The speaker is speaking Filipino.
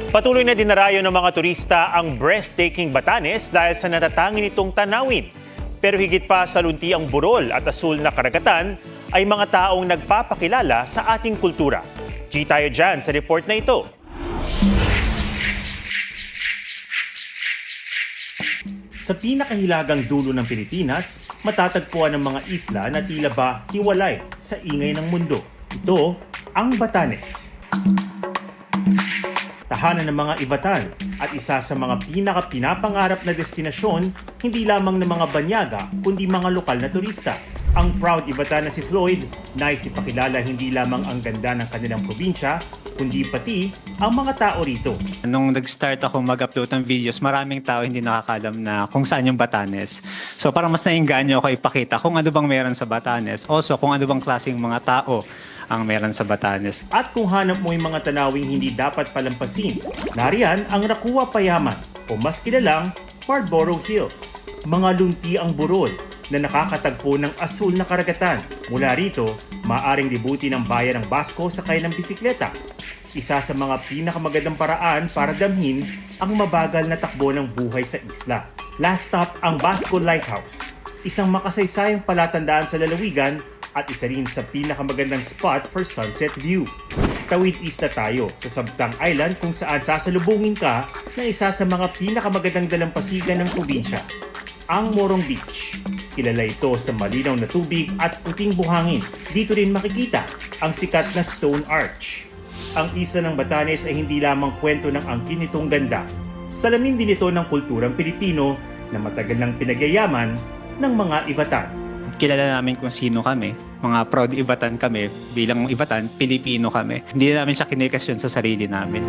Patuloy na dinarayo ng mga turista ang breathtaking Batanes dahil sa natatangin nitong tanawin. Pero higit pa sa luntiang burol at asul na karagatan ay mga taong nagpapakilala sa ating kultura. G tayo dyan sa report na ito. Sa pinakahilagang dulo ng Pilipinas, matatagpuan ang mga isla na tila ba hiwalay sa ingay ng mundo. Ito ang Batanes. Tahanan ng mga Ivatan at isa sa mga pinaka-pinapangarap na destinasyon hindi lamang ng mga banyaga kundi mga lokal na turista. Ang proud Ivatan na si Floyd nais ipakilala hindi lamang ang ganda ng kanilang probinsya kundi pati ang mga tao rito. Nung nag-start ako mag-upload ng videos, maraming tao hindi nakakalam na kung saan yung Batanes. So parang mas nainganyo ako ipakita kung ano bang meron sa Batanes. Also kung ano bang klaseng mga tao ang meron sa Batanes. At kung hanap mo yung mga tanawing hindi dapat palampasin, nariyan ang Racua Payaman o mas kilalang Marlborough Hills. Mga lunti ang burol na nakakatagpo ng asul na karagatan. Mula rito, maaaring libutin ang bayan ng Basco sakay ng bisikleta. Isa sa mga pinakamagandang paraan para damhin ang mabagal na takbo ng buhay sa isla. Last stop ang Basco Lighthouse, isang makasaysayang palatandaan sa lalawigan at isa rin sa pinakamagandang spot for sunset view. Tawid east na tayo sa Sabtang Island kung saan sasalubungin ka ng isa sa mga pinakamagandang dalampasigan ng probinsya, ang Morong Beach. Kilala ito sa malinaw na tubig at puting buhangin. Dito rin makikita ang sikat na Stone Arch. Ang isla ng Batanes ay hindi lamang kwento ng angkin nitong ganda. Salamin din ito ng kulturang Pilipino na matagal nang pinagyayaman ng mga Ivatan. Kilala namin kung sino kami. Mga proud Ivatan kami. Bilang Ivatan, Pilipino kami. Hindi namin siya kinikasyon sa sarili namin.